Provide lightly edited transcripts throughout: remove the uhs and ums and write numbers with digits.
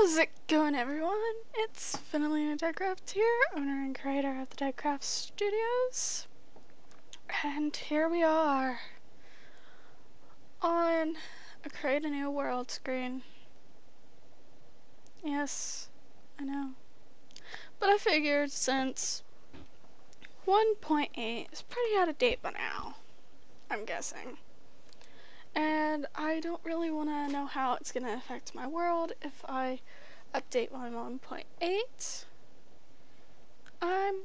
How's it going, everyone? It's Phinalyna DeadCraft here, owner and creator of the DeadCraft Studios. And here we are on a Create a New World screen. Yes, I know. But I figured since 1.8 is pretty out of date by now, I'm guessing. And I don't really want to know how it's going to affect my world if I update my 1.8. I'm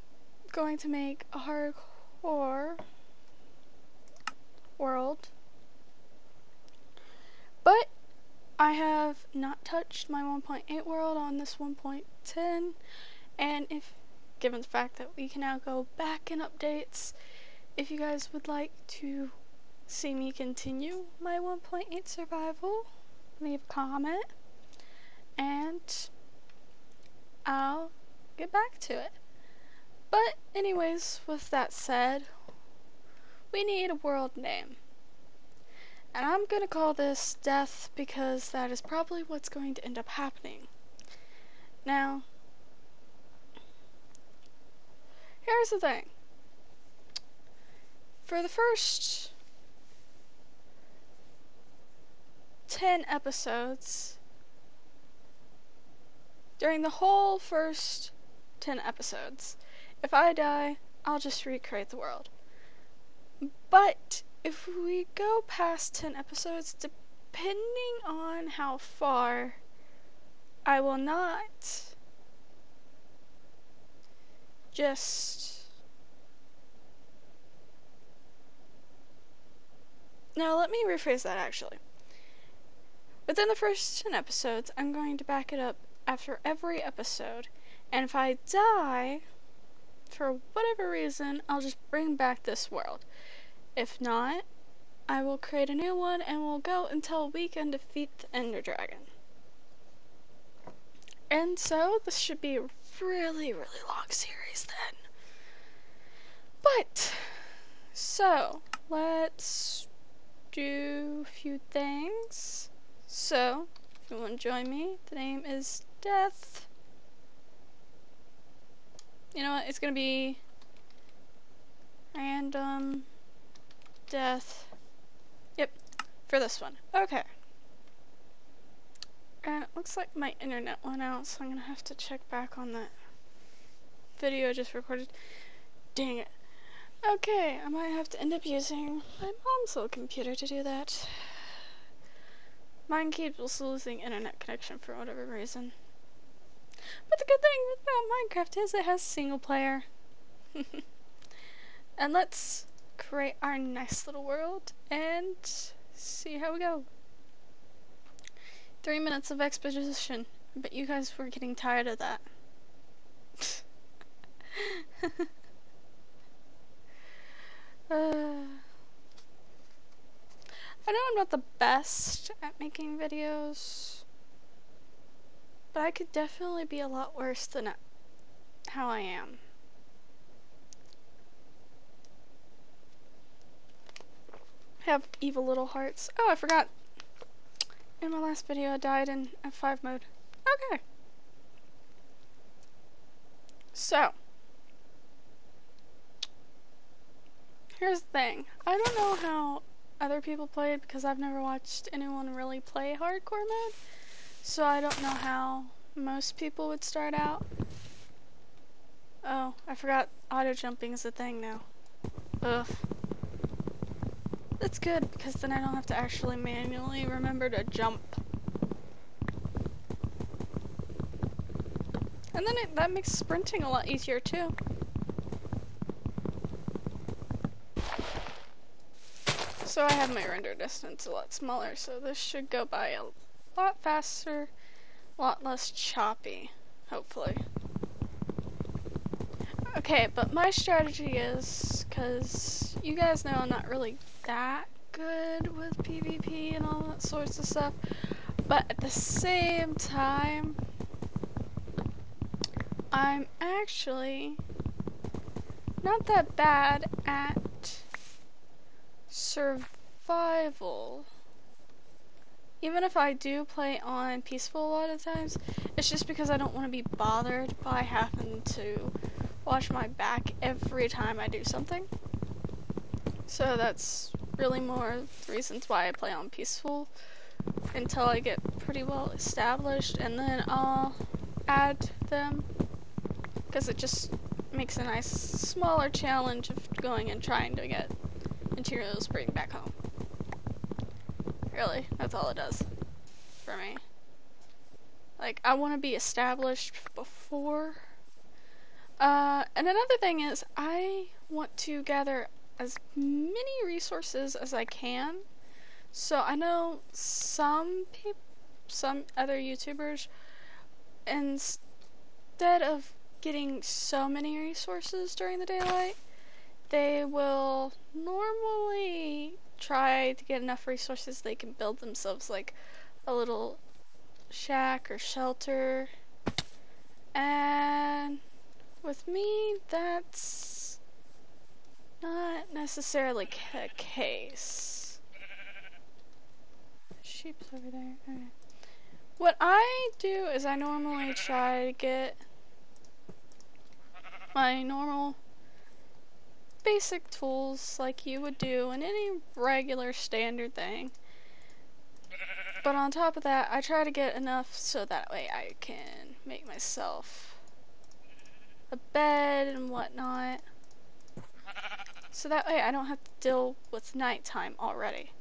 going to make a hardcore world, but I have not touched my 1.8 world on this 1.10, and if given the fact that we can now go back in updates, if you guys would like to see me continue my 1.8 survival, leave a comment and I'll get back to it. But anyways, with that said, we need a world name. And I'm gonna call this Death because that is probably what's going to end up happening. Now, here's the thing. For the first 10 episodes, during the whole first 10 episodes, if I die, I'll just recreate the world. But if we go past 10 episodes, depending on how far, I will not just... No, let me rephrase that actually. Within the first 10 episodes, I'm going to back it up after every episode. And if I die, for whatever reason, I'll just bring back this world. If not, I will create a new one and we'll go until we can defeat the Ender Dragon. And so, this should be a really, really long series then. But, so, let's do a few things. So, if you want to join me, the name is Death. You know what, it's gonna be random death. Yep, for this one. Okay. And it looks like my internet went out, so I'm gonna have to check back on that video I just recorded. Dang it. Okay, I might have to end up using my mom's old computer to do that. Mine keeps losing internet connection for whatever reason. But the good thing about Minecraft is it has single player. And let's create our nice little world and see how we go. 3 minutes of exposition. But you guys were getting tired of that. I know I'm not the best at making videos, but I could definitely be a lot worse than how I am. Have evil little hearts. Oh, I forgot. In my last video, I died in F5 mode. Okay. So, here's the thing. I don't know how other people play it because I've never watched anyone really play hardcore mode. So I don't know how most people would start out. Oh, I forgot auto jumping is a thing now. Ugh. That's good because then I don't have to actually manually remember to jump. And then that makes sprinting a lot easier too. So I have my render distance a lot smaller, so this should go by a lot faster, a lot less choppy, hopefully. Okay, but my strategy is, because you guys know I'm not really that good with PvP and all that sorts of stuff, but at the same time, I'm actually not that bad at survival. even if I do play on peaceful a lot of times, it's just because I don't want to be bothered by having to watch my back every time I do something. So that's really more reasons why I play on peaceful until I get pretty well established, and then I'll add them because it just makes a nice smaller challenge of going and trying to get materials bring back home. Really, that's all it does for me. Like, I want to be established before. And another thing is, I want to gather as many resources as I can. So I know some other YouTubers, instead of getting so many resources during the daylight, they will normally try to get enough resources they can build themselves like a little shack or shelter. And with me, that's not necessarily the case. Sheep's over there. Okay. What I do is I normally try to get my normal basic tools like you would do in any regular standard thing. But on top of that, I try to get enough so that way I can make myself a bed and whatnot. So that way I don't have to deal with nighttime already.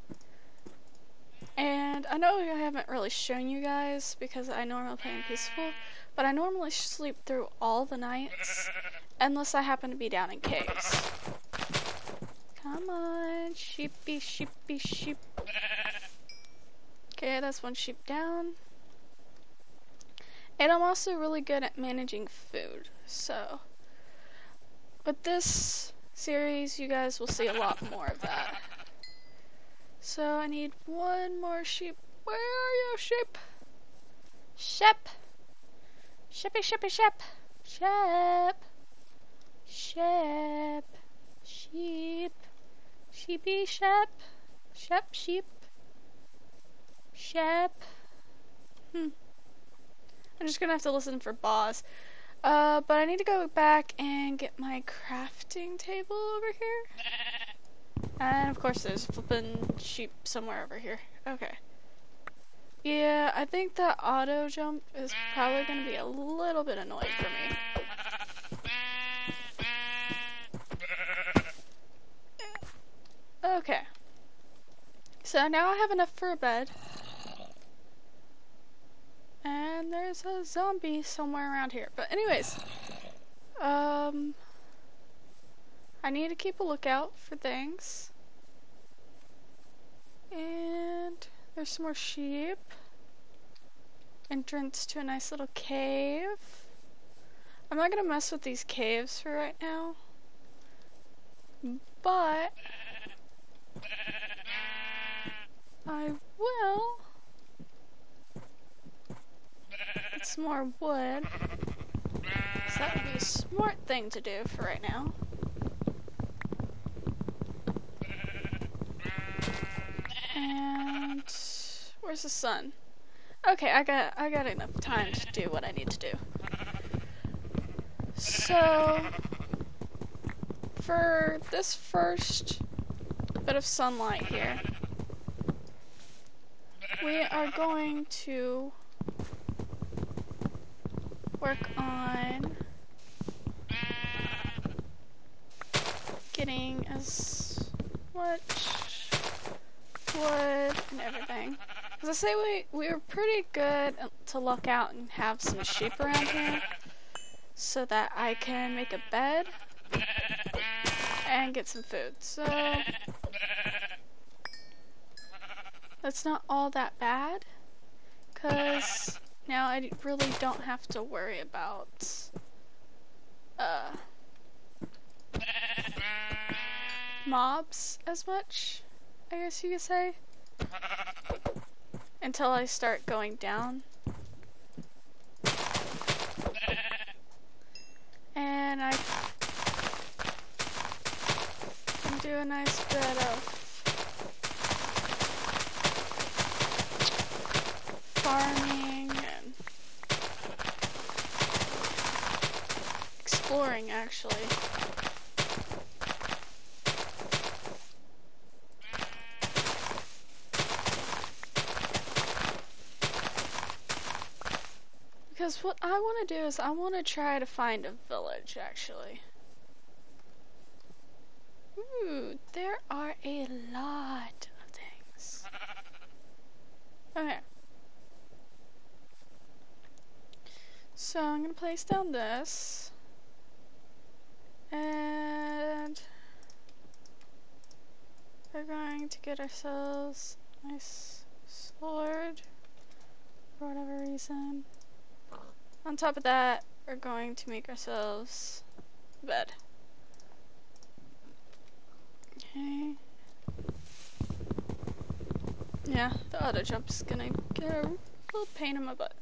And I know I haven't really shown you guys because I normally play in peaceful, but I normally sleep through all the nights unless I happen to be down in caves. Come on, sheepy, sheepy, sheep. Okay, that's one sheep down. And I'm also really good at managing food, so with this series you guys will see a lot more of that. So I need one more sheep. Where are you, sheep? Sheep! Sheepy, sheepy, sheep! Sheep! Sheep! Sheep! Sheepy, sheep! Sheep, sheep! Sheep! I'm just gonna have to listen for boss. But I need to go back and get my crafting table over here. And of course there's flippin' sheep somewhere over here. Okay. Yeah, I think that auto jump is probably gonna be a little bit annoying for me. Okay. So now I have enough for a bed. And there's a zombie somewhere around here. But anyways, I need to keep a lookout for things. And there's some more sheep. Entrance to a nice little cave. I'm not gonna mess with these caves for right now, but I will get some more wood. So that would be a smart thing to do for right now. And where's the sun? Okay, I got enough time to do what I need to do. So for this first bit of sunlight here, we are going to work on getting as much wood and everything. As I say, we were pretty good to look out and have some sheep around here so that I can make a bed and get some food. So that's not all that bad, because now I really don't have to worry about mobs as much, I guess you could say, until I start going down. And I can do a nice bit of farming and exploring, actually. Because what I want to do is I want to try to find a village, actually. Ooh, there are a lot of things. Okay. So I'm going to place down this. And we're going to get ourselves a nice sword for whatever reason. On top of that, we're going to make ourselves a bed. Okay. Yeah, the auto jump's gonna get a little pain in my butt.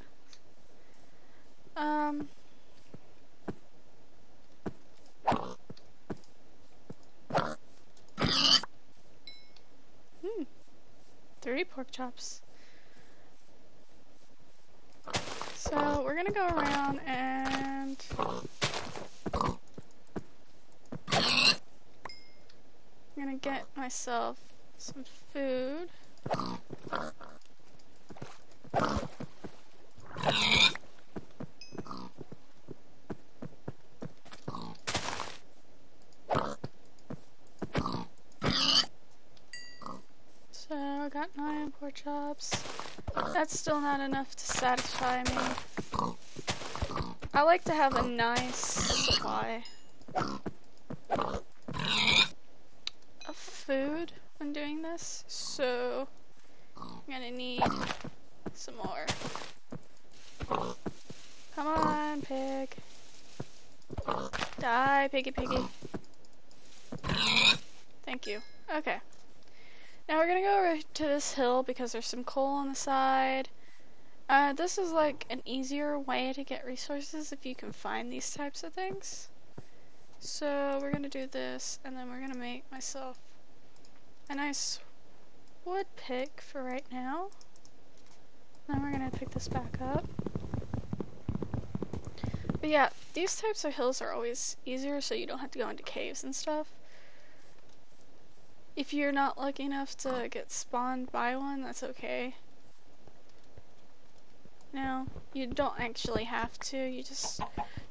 Hmm. 30 pork chops. So we're gonna go around and I'm gonna get myself some food. So I got 9 pork chops. That's still not enough to satisfy me. I like to have a nice supply of food when doing this, so I'm gonna need some more. Come on, pig. Die, piggy piggy. Thank you. Okay. Now we're gonna go over to this hill because there's some coal on the side. This is like an easier way to get resources if you can find these types of things. So we're gonna do this, and then we're gonna make myself a nice wood pick for right now. Then we're gonna pick this back up. But yeah, these types of hills are always easier so you don't have to go into caves and stuff. If you're not lucky enough to get spawned by one, that's okay. No, you don't actually have to, you just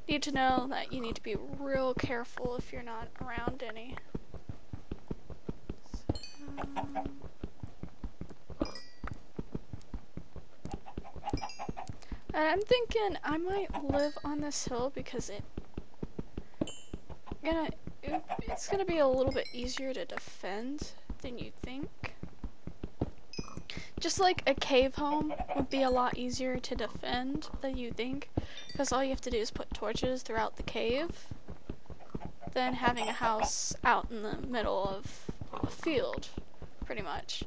need to know that you need to be real careful if you're not around any. I'm thinking I might live on this hill because it's gonna be a little bit easier to defend than you think. Just like a cave home would be a lot easier to defend than you think, because all you have to do is put torches throughout the cave than having a house out in the middle of a field, pretty much.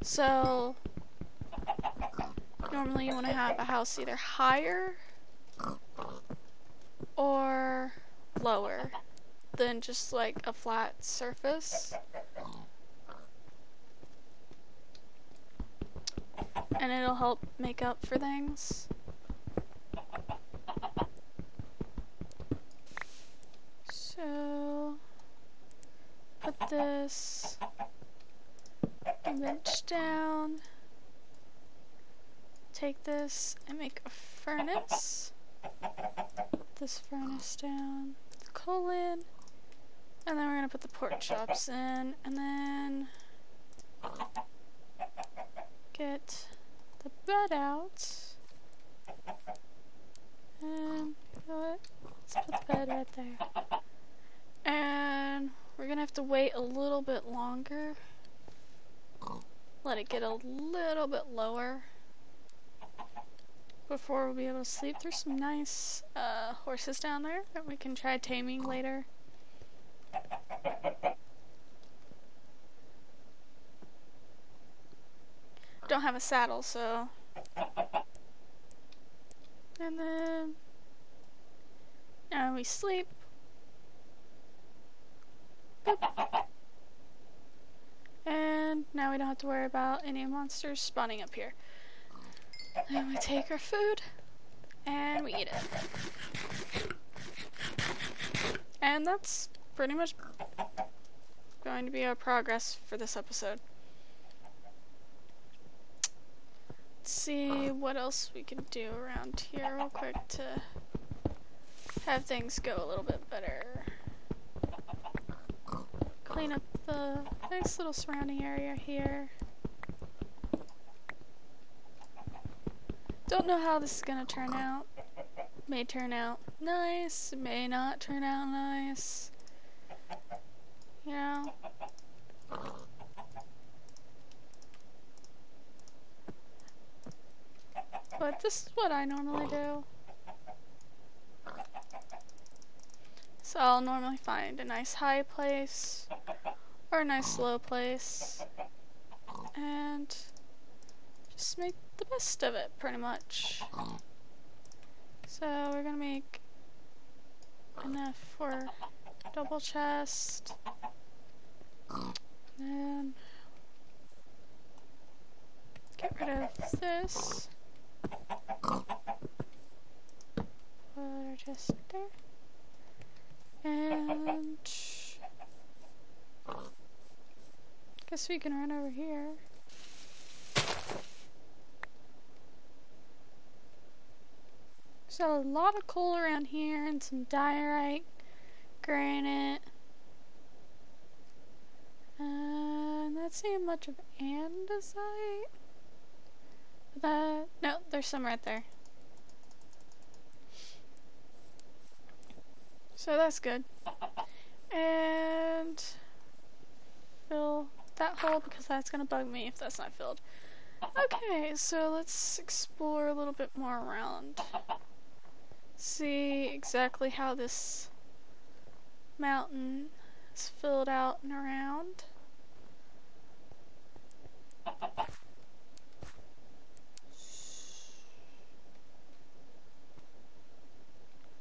So normally you want to have a house either higher or lower than just like a flat surface. And it'll help make up for things. So put this bench down. Take this and make a furnace. Put this furnace down. The coal in. And then we're gonna put the pork chops in, and then get the bed out. And let's put the bed right there. And we're gonna have to wait a little bit longer. Let it get a little bit lower before we'll be able to sleep. There's some nice horses down there that we can try taming later. Don't have a saddle, so. And then now we sleep. Boop. And now we don't have to worry about any monsters spawning up here. Then we take our food and we eat it. And that's pretty much going to be our progress for this episode. Let's see what else we can do around here real quick to have things go a little bit better. Clean up the nice little surrounding area here. Don't know how this is gonna turn out. May turn out nice, may not turn out nice. You know? But this is what I normally do. So I'll normally find a nice high place or a nice low place and just make the best of it, pretty much. So we're gonna make enough for double chest, and get rid of this. Put our chest there, and guess we can run over here. So a lot of coal around here and some diorite, granite, not seeing much of andesite. No, there's some right there. So that's good. And fill that hole because that's gonna bug me if that's not filled. Okay, so let's explore a little bit more around. See exactly how this mountain is filled out and around.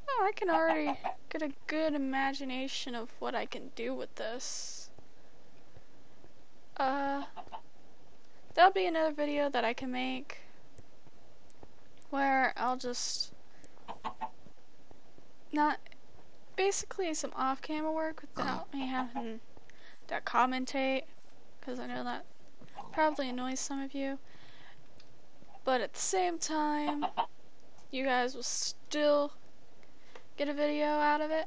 Oh, I can already get a good imagination of what I can do with this. That'll be another video that I can make where I'll just not basically some off-camera work without me having to commentate, because I know that probably annoys some of you, but at the same time you guys will still get a video out of it.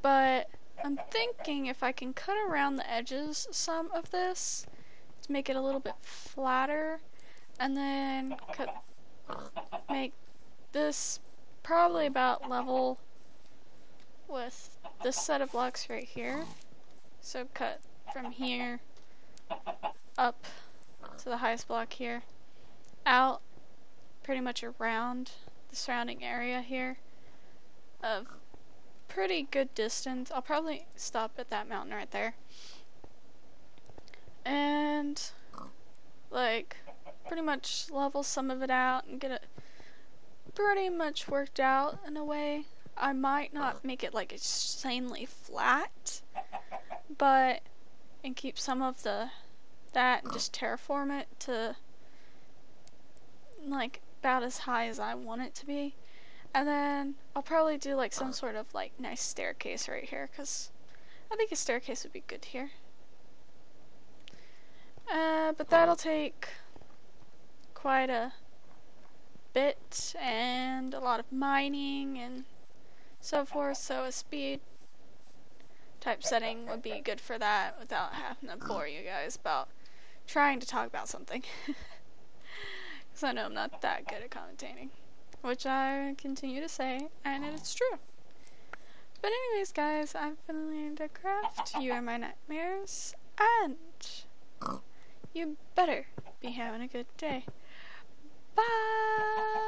But I'm thinking if I can cut around the edges some of this to make it a little bit flatter, and then make this probably about level with this set of blocks right here. So cut from here up to the highest block here, out pretty much around the surrounding area here of pretty good distance. I'll probably stop at that mountain right there and like pretty much level some of it out and get it pretty much worked out in a way. I might not make it like insanely flat, but and keep some of that and just terraform it to like about as high as I want it to be. And then I'll probably do like some sort of like nice staircase right here, because I think a staircase would be good here. But that'll take quite a bit and a lot of mining and so forth, so a speed type setting would be good for that without having to bore you guys about trying to talk about something. Because I know I'm not that good at commentating, which I continue to say, and it's true. But anyways guys, I've been Phinalyna DeadCraft, you are my nightmares, and you better be having a good day. Bye!